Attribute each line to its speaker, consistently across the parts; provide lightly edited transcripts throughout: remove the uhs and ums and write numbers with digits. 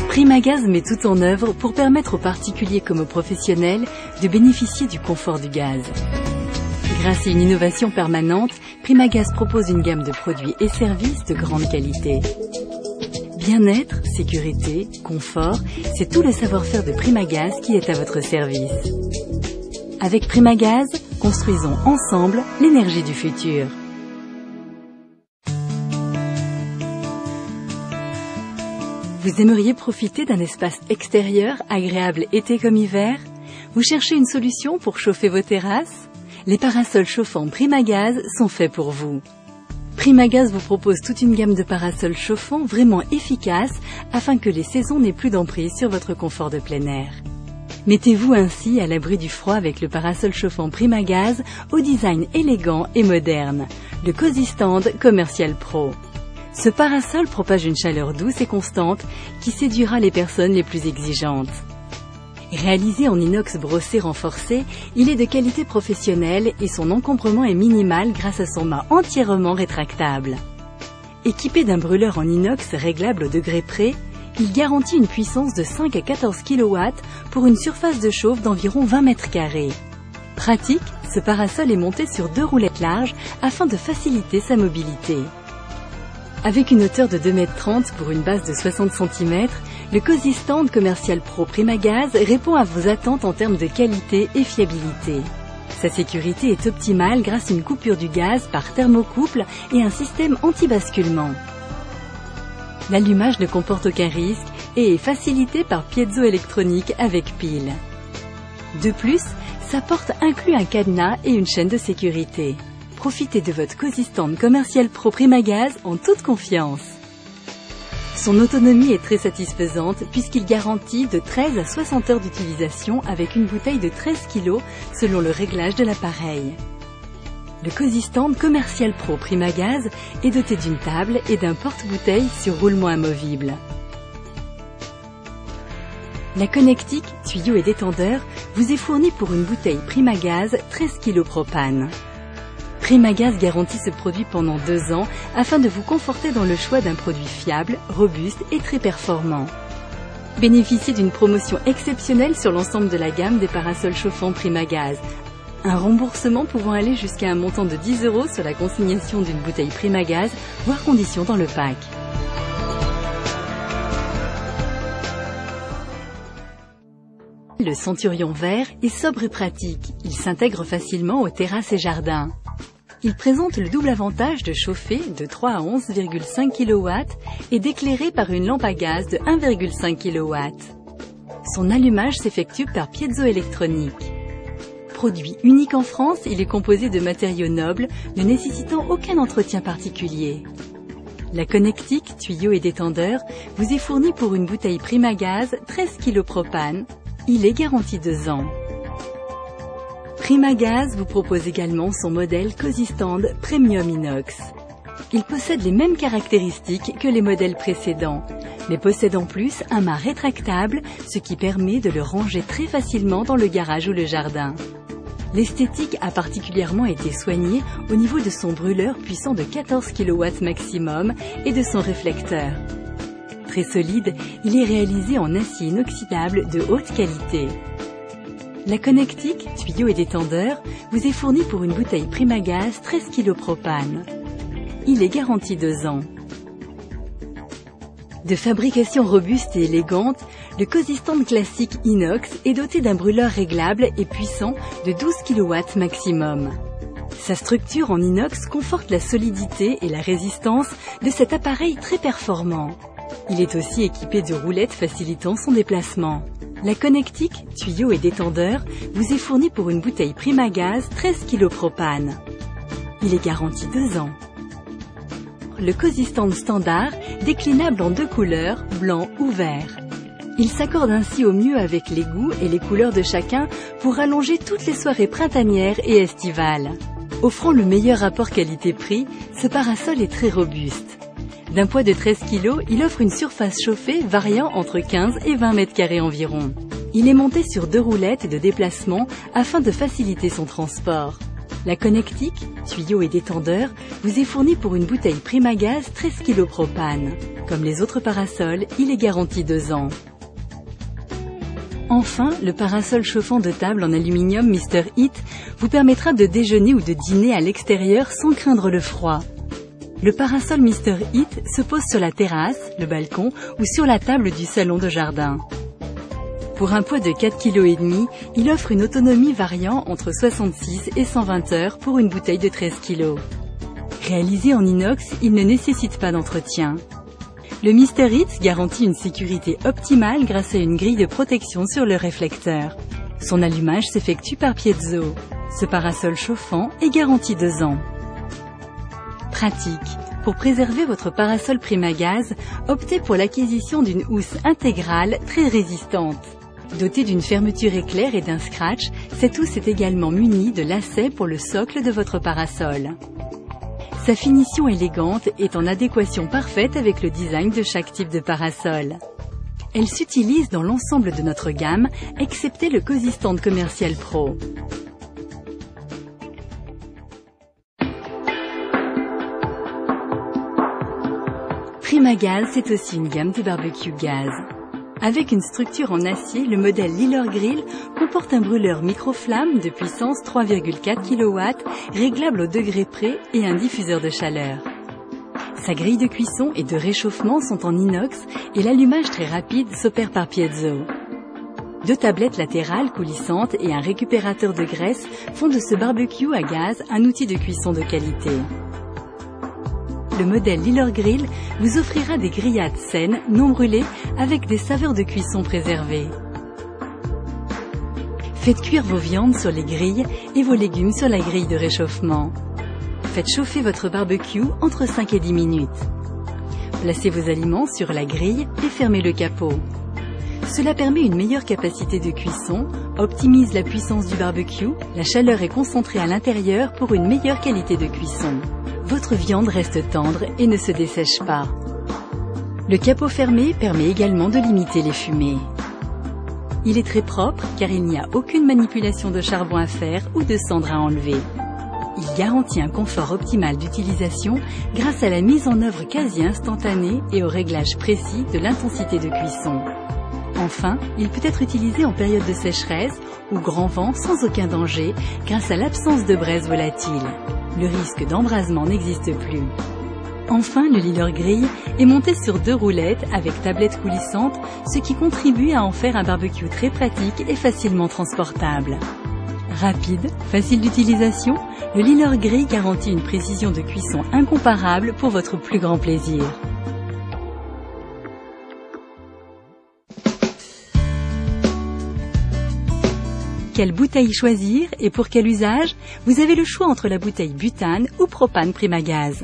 Speaker 1: Primagaz met tout en œuvre pour permettre aux particuliers comme aux professionnels de bénéficier du confort du gaz. Grâce à une innovation permanente, Primagaz propose une gamme de produits et services de grande qualité. Bien-être, sécurité, confort, c'est tout le savoir-faire de Primagaz qui est à votre service. Avec Primagaz, construisons ensemble l'énergie du futur. Vous aimeriez profiter d'un espace extérieur agréable été comme hiver? Vous cherchez une solution pour chauffer vos terrasses? Les parasols chauffants Primagaz sont faits pour vous. Primagaz vous propose toute une gamme de parasols chauffants vraiment efficaces afin que les saisons n'aient plus d'emprise sur votre confort de plein air. Mettez-vous ainsi à l'abri du froid avec le parasol chauffant Primagaz au design élégant et moderne, le Cozy Stand Commercial Pro. Ce parasol propage une chaleur douce et constante qui séduira les personnes les plus exigeantes. Réalisé en inox brossé renforcé, il est de qualité professionnelle et son encombrement est minimal grâce à son mât entièrement rétractable. Équipé d'un brûleur en inox réglable au degré près, il garantit une puissance de 5 à 14 kW pour une surface de chauffe d'environ 20 m². Pratique, ce parasol est monté sur 2 roulettes larges afin de faciliter sa mobilité. Avec une hauteur de 2,30 m pour une base de 60 cm, le Cozy Stand Commercial Pro Primagaz répond à vos attentes en termes de qualité et fiabilité. Sa sécurité est optimale grâce à une coupure du gaz par thermocouple et un système anti-basculement. L'allumage ne comporte aucun risque et est facilité par piezoélectronique avec pile. De plus, sa porte inclut un cadenas et une chaîne de sécurité. Profitez de votre Cozy Stand Commercial Pro Primagaz en toute confiance. Son autonomie est très satisfaisante puisqu'il garantit de 13 à 60 heures d'utilisation avec une bouteille de 13 kg selon le réglage de l'appareil. Le Cozy Stand Commercial Pro Primagaz est doté d'une table et d'un porte-bouteille sur roulement amovible. La connectique, tuyau et détendeur vous est fournie pour une bouteille Primagaz 13 kg propane. Primagaz garantit ce produit pendant 2 ans afin de vous conforter dans le choix d'un produit fiable, robuste et très performant. Bénéficiez d'une promotion exceptionnelle sur l'ensemble de la gamme des parasols chauffants Primagaz. Un remboursement pouvant aller jusqu'à un montant de 10 € sur la consignation d'une bouteille Primagaz, voire conditions dans le pack. Le Centurion vert est sobre et pratique. Il s'intègre facilement aux terrasses et jardins. Il présente le double avantage de chauffer de 3 à 11,5 kW et d'éclairer par une lampe à gaz de 1,5 kW. Son allumage s'effectue par piezoélectronique. Produit unique en France, il est composé de matériaux nobles ne nécessitant aucun entretien particulier. La connectique, tuyau et détendeur vous est fournie pour une bouteille Primagaz 13 kg propane. Il est garanti 2 ans. Primagaz vous propose également son modèle Cozy Stand Premium Inox. Il possède les mêmes caractéristiques que les modèles précédents, mais possède en plus un mât rétractable, ce qui permet de le ranger très facilement dans le garage ou le jardin. L'esthétique a particulièrement été soignée au niveau de son brûleur puissant de 14 kW maximum et de son réflecteur. Très solide, il est réalisé en acier inoxydable de haute qualité. La connectique, tuyau et détendeur vous est fournie pour une bouteille Primagaz 13 kg propane. Il est garanti 2 ans. De fabrication robuste et élégante, le Cozy Stand classique inox est doté d'un brûleur réglable et puissant de 12 kW maximum. Sa structure en inox conforte la solidité et la résistance de cet appareil très performant. Il est aussi équipé de roulettes facilitant son déplacement. La connectique, tuyau et détendeur vous est fournie pour une bouteille Primagaz 13 kg propane. Il est garanti 2 ans. Le Cozy Stand standard, déclinable en 2 couleurs, blanc ou vert. Il s'accorde ainsi au mieux avec les goûts et les couleurs de chacun pour allonger toutes les soirées printanières et estivales. Offrant le meilleur rapport qualité-prix, ce parasol est très robuste. D'un poids de 13 kg, il offre une surface chauffée variant entre 15 et 20 m² environ. Il est monté sur 2 roulettes de déplacement afin de faciliter son transport. La connectique, tuyau et détendeur, vous est fournie pour une bouteille Primagaz 13 kg propane. Comme les autres parasols, il est garanti 2 ans. Enfin, le parasol chauffant de table en aluminium Mr. Heat vous permettra de déjeuner ou de dîner à l'extérieur sans craindre le froid. Le parasol Mr. Heat se pose sur la terrasse, le balcon ou sur la table du salon de jardin. Pour un poids de 4,5 kg, il offre une autonomie variant entre 66 et 120 heures pour une bouteille de 13 kg. Réalisé en inox, il ne nécessite pas d'entretien. Le Mr. Heat garantit une sécurité optimale grâce à une grille de protection sur le réflecteur. Son allumage s'effectue par piezo. Ce parasol chauffant est garanti 2 ans. Pratique. Pour préserver votre parasol Primagaz, optez pour l'acquisition d'une housse intégrale très résistante. Dotée d'une fermeture éclair et d'un scratch, cette housse est également munie de lacets pour le socle de votre parasol. Sa finition élégante est en adéquation parfaite avec le design de chaque type de parasol. Elle s'utilise dans l'ensemble de notre gamme, excepté le Cozy Stand Commercial Pro. Primagaz, c'est aussi une gamme de barbecue gaz. Avec une structure en acier, le modèle Liller Grill comporte un brûleur micro-flamme de puissance 3,4 kW, réglable au degré près et un diffuseur de chaleur. Sa grille de cuisson et de réchauffement sont en inox et l'allumage très rapide s'opère par piezo. 2 tablettes latérales coulissantes et un récupérateur de graisse font de ce barbecue à gaz un outil de cuisson de qualité. Le modèle Liller Grill vous offrira des grillades saines, non brûlées, avec des saveurs de cuisson préservées. Faites cuire vos viandes sur les grilles et vos légumes sur la grille de réchauffement. Faites chauffer votre barbecue entre 5 et 10 minutes. Placez vos aliments sur la grille et fermez le capot. Cela permet une meilleure capacité de cuisson, optimise la puissance du barbecue, la chaleur est concentrée à l'intérieur pour une meilleure qualité de cuisson. Votre viande reste tendre et ne se dessèche pas. Le capot fermé permet également de limiter les fumées. Il est très propre car il n'y a aucune manipulation de charbon à faire ou de cendre à enlever. Il garantit un confort optimal d'utilisation grâce à la mise en œuvre quasi instantanée et au réglage précis de l'intensité de cuisson. Enfin, il peut être utilisé en période de sécheresse ou grand vent sans aucun danger grâce à l'absence de braise volatile. Le risque d'embrasement n'existe plus. Enfin, le Liller Grill est monté sur 2 roulettes avec tablette coulissante, ce qui contribue à en faire un barbecue très pratique et facilement transportable. Rapide, facile d'utilisation, le Liller Grill garantit une précision de cuisson incomparable pour votre plus grand plaisir. Quelle bouteille choisir et pour quel usage? Vous avez le choix entre la bouteille butane ou propane Primagaz.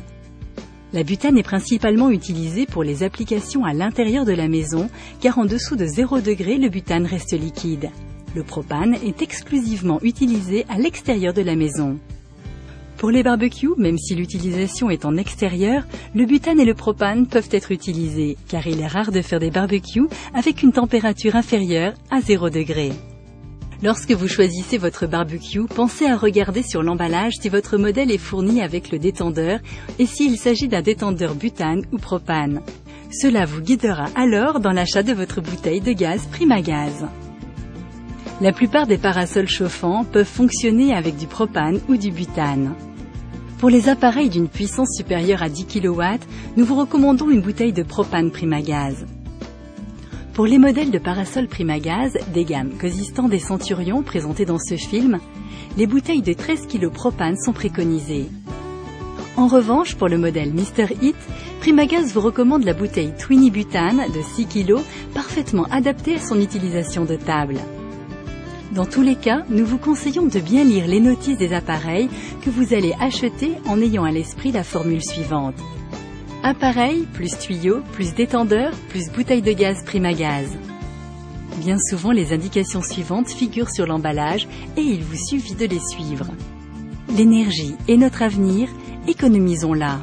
Speaker 1: La butane est principalement utilisée pour les applications à l'intérieur de la maison, car en dessous de 0 degré, le butane reste liquide. Le propane est exclusivement utilisé à l'extérieur de la maison. Pour les barbecues, même si l'utilisation est en extérieur, le butane et le propane peuvent être utilisés, car il est rare de faire des barbecues avec une température inférieure à 0 degré. Lorsque vous choisissez votre barbecue, pensez à regarder sur l'emballage si votre modèle est fourni avec le détendeur et s'il s'agit d'un détendeur butane ou propane. Cela vous guidera alors dans l'achat de votre bouteille de gaz Primagaz. La plupart des parasols chauffants peuvent fonctionner avec du propane ou du butane. Pour les appareils d'une puissance supérieure à 10 kW, nous vous recommandons une bouteille de propane Primagaz. Pour les modèles de parasol Primagaz, des gammes Cozy Stand et Centurion présentés dans ce film, les bouteilles de 13 kg propane sont préconisées. En revanche, pour le modèle Mr. Heat, Primagaz vous recommande la bouteille Twinny Butane de 6 kg, parfaitement adaptée à son utilisation de table. Dans tous les cas, nous vous conseillons de bien lire les notices des appareils que vous allez acheter en ayant à l'esprit la formule suivante. Appareil, plus tuyau, plus détendeur, plus bouteille de gaz Primagaz. Bien souvent, les indications suivantes figurent sur l'emballage et il vous suffit de les suivre. L'énergie est notre avenir, économisons-la.